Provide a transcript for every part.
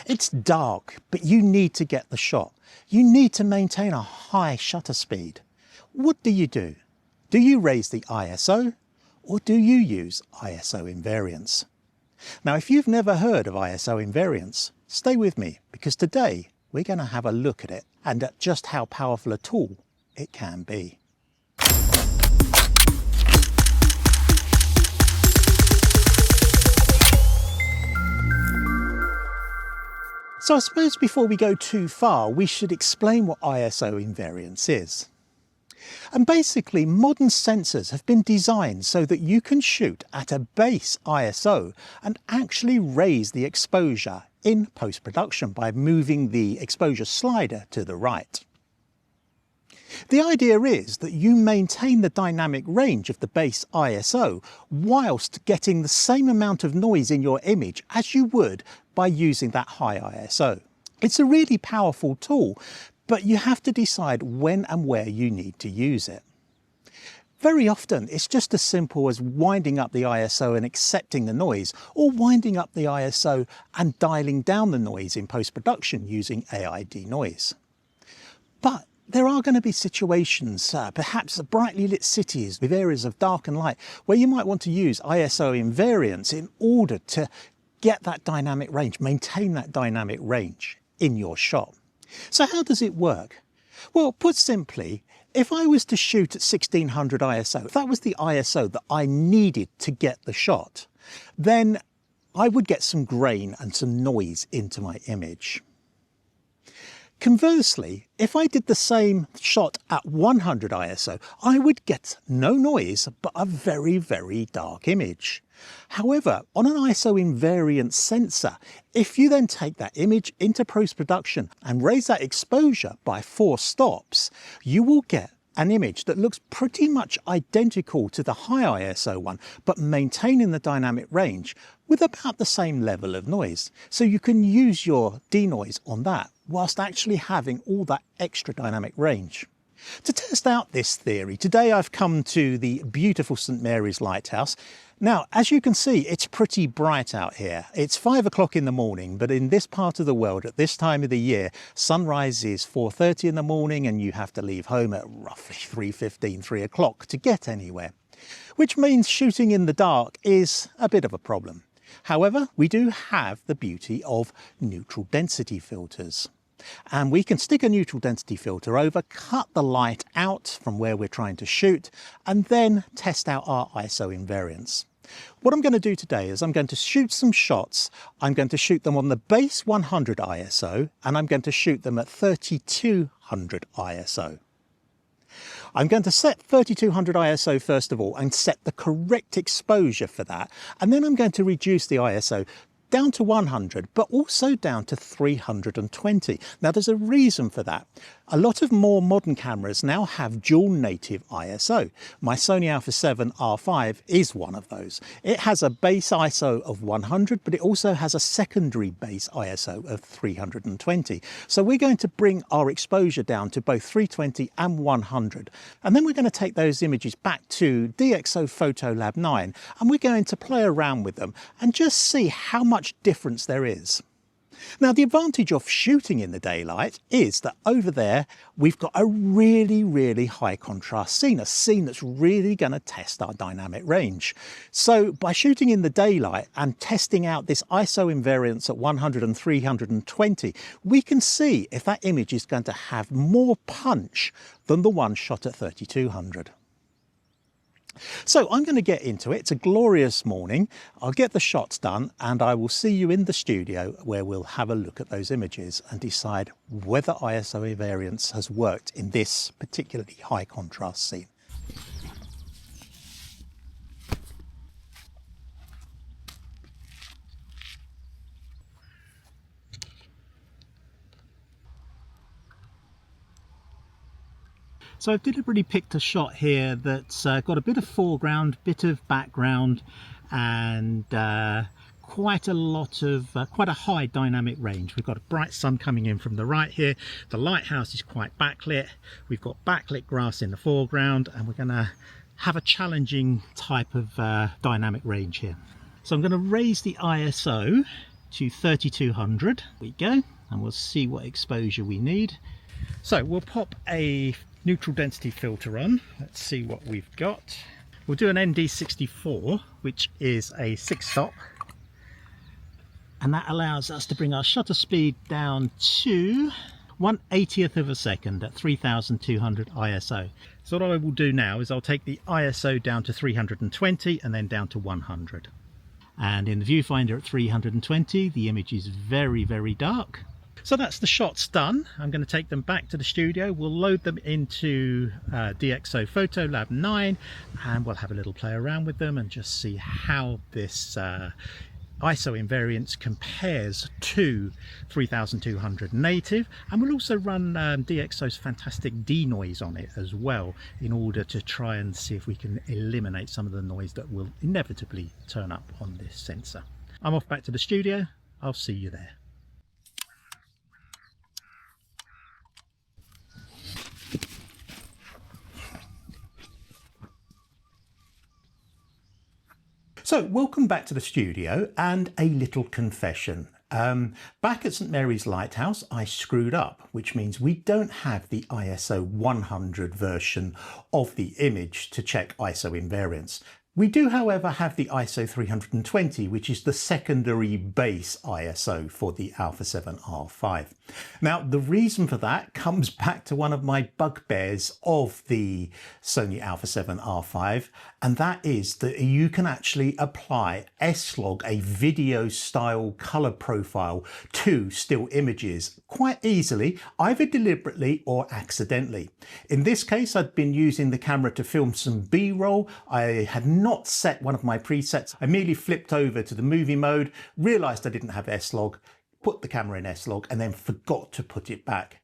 It's dark, but you need to get the shot. You need to maintain a high shutter speed. What do? Do you raise the ISO or do you use ISO invariance? Now, if you've never heard of ISO invariance, stay with me because today we're going to have a look at it and at just how powerful a tool it can be. So I suppose before we go too far, we should explain what ISO invariance is. And basically, modern sensors have been designed so that you can shoot at a base ISO and actually raise the exposure in post-production by moving the exposure slider to the right. The idea is that you maintain the dynamic range of the base ISO whilst getting the same amount of noise in your image as you would by using that high ISO. It's a really powerful tool, but you have to decide when and where you need to use it. Very often it's just as simple as winding up the ISO and accepting the noise, or winding up the ISO and dialing down the noise in post-production using AI denoise. But there are going to be situations, perhaps brightly lit cities with areas of dark and light, where you might want to use ISO invariance in order to get that dynamic range, maintain that dynamic range in your shot. So how does it work? Well, put simply, if I was to shoot at 1600 ISO, if that was the ISO that I needed to get the shot, then I would get some grain and some noise into my image. Conversely, if I did the same shot at 100 ISO, I would get no noise, but a very, very dark image. However, on an ISO invariant sensor, if you then take that image into post-production and raise that exposure by 4 stops, you will get an image that looks pretty much identical to the high ISO one, but maintaining the dynamic range with about the same level of noise. So you can use your denoise on that whilst actually having all that extra dynamic range. To test out this theory, today I've come to the beautiful St Mary's Lighthouse. Now, as you can see, it's pretty bright out here. It's 5 o'clock in the morning, but in this part of the world, at this time of the year, sunrise is 4:30 in the morning and you have to leave home at roughly 3:15, 3 o'clock to get anywhere, which means shooting in the dark is a bit of a problem. However, we do have the beauty of neutral density filters. And we can stick a neutral density filter over, cut the light out from where we're trying to shoot, and then test out our ISO invariance. What I'm going to do today is I'm going to shoot some shots. I'm going to shoot them on the base 100 ISO, and I'm going to shoot them at 3200 ISO. I'm going to set 3200 ISO first of all and set the correct exposure for that, and then I'm going to reduce the ISO down to 100, but also down to 320. Now there's a reason for that. A lot of more modern cameras now have dual native ISO. My Sony Alpha 7 R5 is one of those. It has a base ISO of 100, but it also has a secondary base ISO of 320. So we're going to bring our exposure down to both 320 and 100. And then we're going to take those images back to DxO Photo Lab 9, and we're going to play around with them and just see how much difference there is. Now, the advantage of shooting in the daylight is that over there we've got a really, really high contrast scene, a scene that's really going to test our dynamic range. So by shooting in the daylight and testing out this ISO invariance at 100 and 320, we can see if that image is going to have more punch than the one shot at 3200. So I'm going to get into it. It's a glorious morning. I'll get the shots done and I will see you in the studio where we'll have a look at those images and decide whether ISO invariance has worked in this particularly high contrast scene. So I've deliberately picked a shot here that's got a bit of foreground, bit of background, and quite a high dynamic range. We've got a bright sun coming in from the right here. The lighthouse is quite backlit. We've got backlit grass in the foreground, and we're going to have a challenging type of dynamic range here. So I'm going to raise the ISO to 3200. We go, and we'll see what exposure we need. So we'll pop a neutral density filter on. Let's see what we've got. We'll do an ND64, which is a 6-stop, and that allows us to bring our shutter speed down to 1/80th of a second at 3200 ISO. So what I will do now is I'll take the ISO down to 320 and then down to 100. And in the viewfinder at 320, the image is very, very dark. So that's the shots done. I'm going to take them back to the studio. We'll load them into DxO Photo Lab 9, and we'll have a little play around with them and just see how this ISO invariance compares to 3200 native. And we'll also run DxO's fantastic denoise on it as well, in order to try and see if we can eliminate some of the noise that will inevitably turn up on this sensor. I'm off back to the studio. I'll see you there. So welcome back to the studio, and a little confession. Back at St Mary's Lighthouse, I screwed up, which means we don't have the ISO 100 version of the image to check ISO invariance. We do, however, have the ISO 320, which is the secondary base ISO for the Alpha 7R5. Now, the reason for that comes back to one of my bugbears of the Sony Alpha 7R5, and that is that you can actually apply S-Log, a video style color profile, to still images quite easily, either deliberately or accidentally. In this case, I'd been using the camera to film some B-roll. I had not set one of my presets. I merely flipped over to the movie mode, realized I didn't have S-Log, put the camera in S-Log, and then forgot to put it back.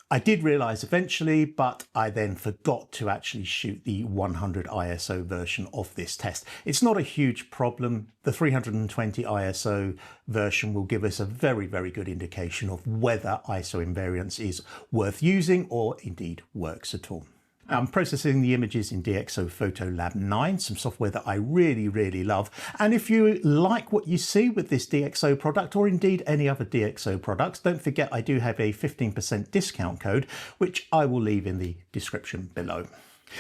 I did realize eventually, but I then forgot to actually shoot the 100 ISO version of this test. It's not a huge problem. The 320 ISO version will give us a very, very good indication of whether ISO invariance is worth using or indeed works at all. I'm processing the images in DxO Photo Lab 9, some software that I really, really love. And if you like what you see with this DxO product, or indeed any other DxO products, don't forget I do have a 15% discount code, which I will leave in the description below.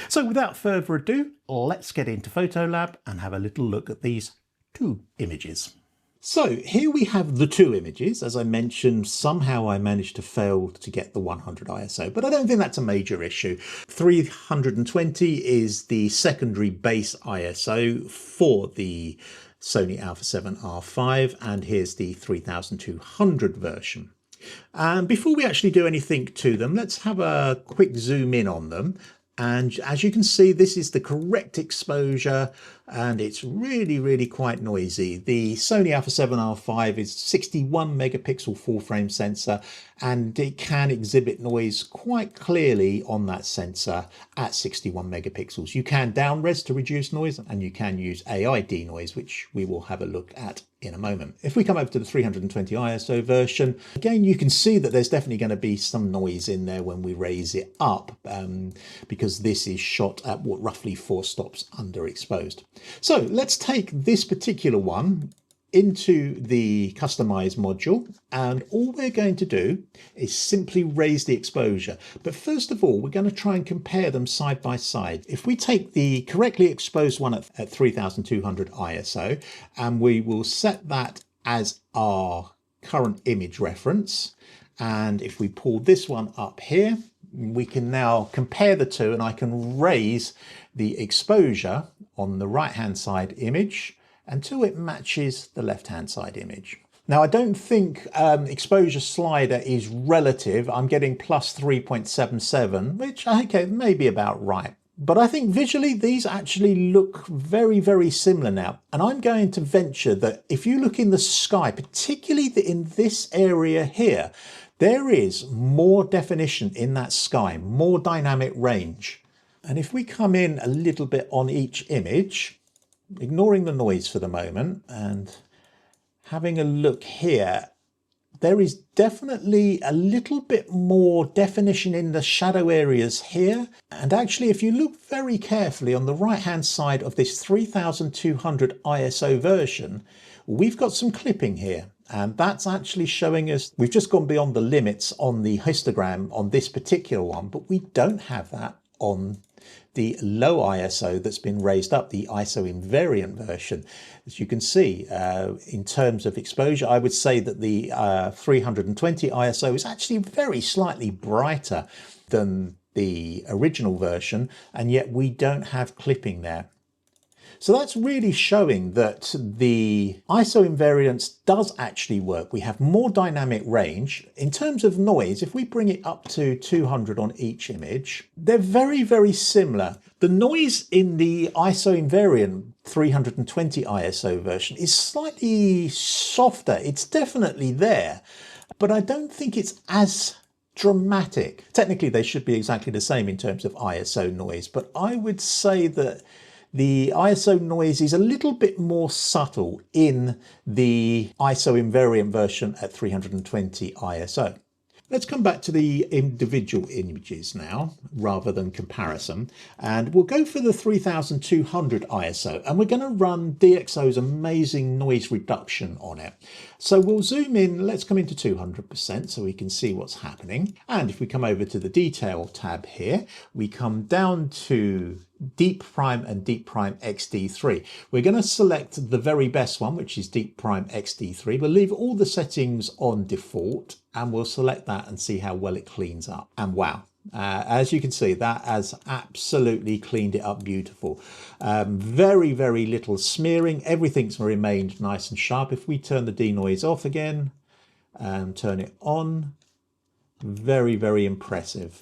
So without further ado, let's get into Photo Lab and have a little look at these two images. So here we have the two images. As I mentioned, somehow I managed to fail to get the 100 ISO, but I don't think that's a major issue. 320 is the secondary base ISO for the Sony Alpha 7R5, and here's the 3200 version. And before we actually do anything to them, let's have a quick zoom in on them. And as you can see, this is the correct exposure, and it's really, really quite noisy. The Sony Alpha 7R5 is 61 megapixel full frame sensor, and it can exhibit noise quite clearly on that sensor at 61 megapixels. You can down-res to reduce noise, and you can use AI denoise, which we will have a look at in a moment. If we come over to the 320 ISO version, again, you can see that there's definitely going to be some noise in there when we raise it up, because this is shot at what, roughly 4 stops underexposed. So let's take this particular one into the customize module, and all we're going to do is simply raise the exposure. But first of all, we're going to try and compare them side by side. If we take the correctly exposed one at 3200 ISO, and we will set that as our current image reference, and if we pull this one up here, we can now compare the two, and I can raise the exposure on the right hand side image until it matches the left hand side image. Now, I don't think exposure slider is relative. I'm getting plus 3.77, which okay, may be about right. But I think visually these actually look very, very similar now. And I'm going to venture that if you look in the sky, particularly in this area here, there is more definition in that sky, more dynamic range. And if we come in a little bit on each image, ignoring the noise for the moment and having a look here, there is definitely a little bit more definition in the shadow areas here. And actually, if you look very carefully on the right hand side of this 3200 ISO version, we've got some clipping here. And that's actually showing us we've just gone beyond the limits on the histogram on this particular one, but we don't have that on the low ISO that's been raised up, the ISO invariant version. As you can see, in terms of exposure, I would say that the 320 ISO is actually very slightly brighter than the original version, and yet we don't have clipping there. So that's really showing that the ISO invariance does actually work. We have more dynamic range. In terms of noise, if we bring it up to 200 on each image, they're very, very similar. The noise in the ISO invariant 320 ISO version is slightly softer. It's definitely there, but I don't think it's as dramatic. Technically, they should be exactly the same in terms of ISO noise, but I would say that the ISO noise is a little bit more subtle in the ISO invariant version at 320 ISO. Let's come back to the individual images now, rather than comparison, and we'll go for the 3200 ISO, and we're going to run DxO's amazing noise reduction on it. So we'll zoom in, let's come into 200% so we can see what's happening. And if we come over to the detail tab here, we come down to DeepPRIME and DeepPRIME XD3. We're going to select the very best one, which is DeepPRIME XD3. We'll leave all the settings on default and we'll select that and see how well it cleans up. And wow, as you can see, that has absolutely cleaned it up beautiful. Very, very little smearing. Everything's remained nice and sharp. If we turn the denoise off again and turn it on, very, very impressive.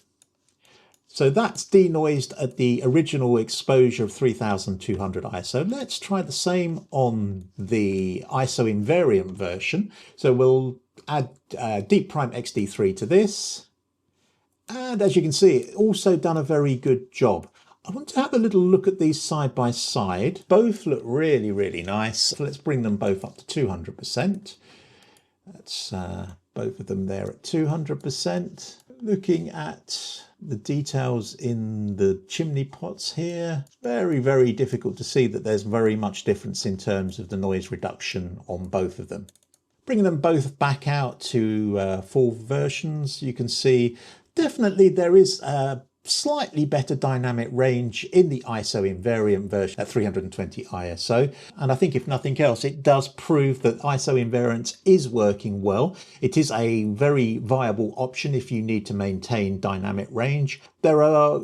So that's denoised at the original exposure of 3200 ISO. Let's try the same on the ISO invariant version. So we'll add DeepPRIME XD3 to this. And as you can see, it also done a very good job. I want to have a little look at these side by side. Both look really, really nice. So let's bring them both up to 200%. That's both of them there at 200%. Looking at the details in the chimney pots here, very, very difficult to see that there's very much difference in terms of the noise reduction on both of them. Bringing them both back out to full versions, you can see definitely there is a slightly better dynamic range in the ISO invariant version at 320 ISO. And I think if nothing else, it does prove that ISO invariance is working well. It is a very viable option if you need to maintain dynamic range. There are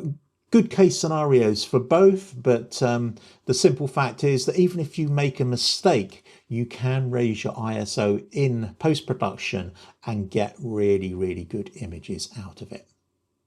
good case scenarios for both, but the simple fact is that even if you make a mistake, you can raise your ISO in post-production and get really, really good images out of it.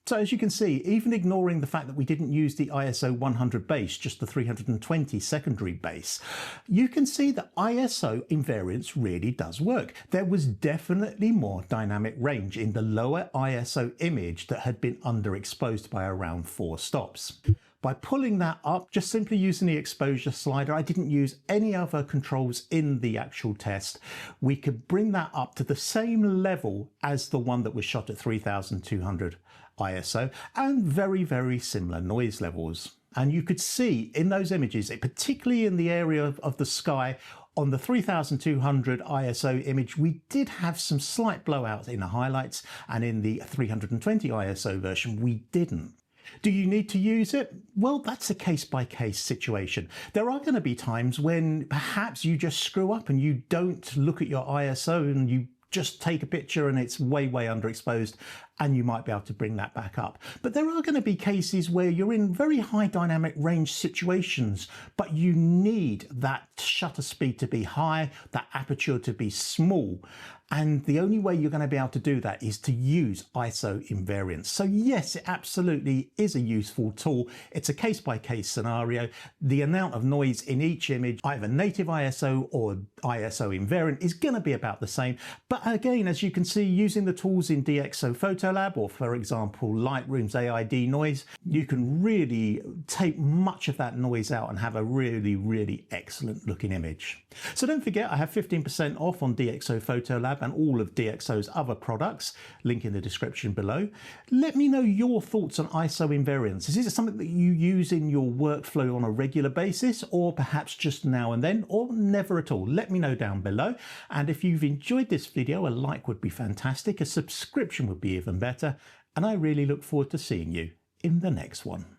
So as you can see, even ignoring the fact that we didn't use the ISO 100 base, just the 320 secondary base, you can see that ISO invariance really does work. There was definitely more dynamic range in the lower ISO image that had been underexposed by around 4 stops. By pulling that up, just simply using the exposure slider, I didn't use any other controls in the actual test, we could bring that up to the same level as the one that was shot at 3200 ISO and very, very similar noise levels. And you could see in those images, particularly in the area of the sky, on the 3200 ISO image, we did have some slight blowouts in the highlights, and in the 320 ISO version, we didn't. Do you need to use it? Well, that's a case-by-case situation. There are going to be times when perhaps you just screw up and you don't look at your ISO and you just take a picture and it's way, way underexposed, and you might be able to bring that back up. But there are going to be cases where you're in very high dynamic range situations, but you need that shutter speed to be high, that aperture to be small. And the only way you're going to be able to do that is to use ISO invariance. So yes, it absolutely is a useful tool. It's a case-by-case scenario. The amount of noise in each image, either native ISO or ISO invariant, is going to be about the same. But again, as you can see, using the tools in DxO Photo Lab, or for example, Lightroom's AI denoise, you can really take much of that noise out and have a really, really excellent looking image. So don't forget, I have 15% off on DxO Photo Lab Lab and all of DxO's other products, link in the description below. Let me know your thoughts on ISO invariance. Is it something that you use in your workflow on a regular basis, or perhaps just now and then, or never at all? Let me know down below. And if you've enjoyed this video, a like would be fantastic, a subscription would be even better, and I really look forward to seeing you in the next one.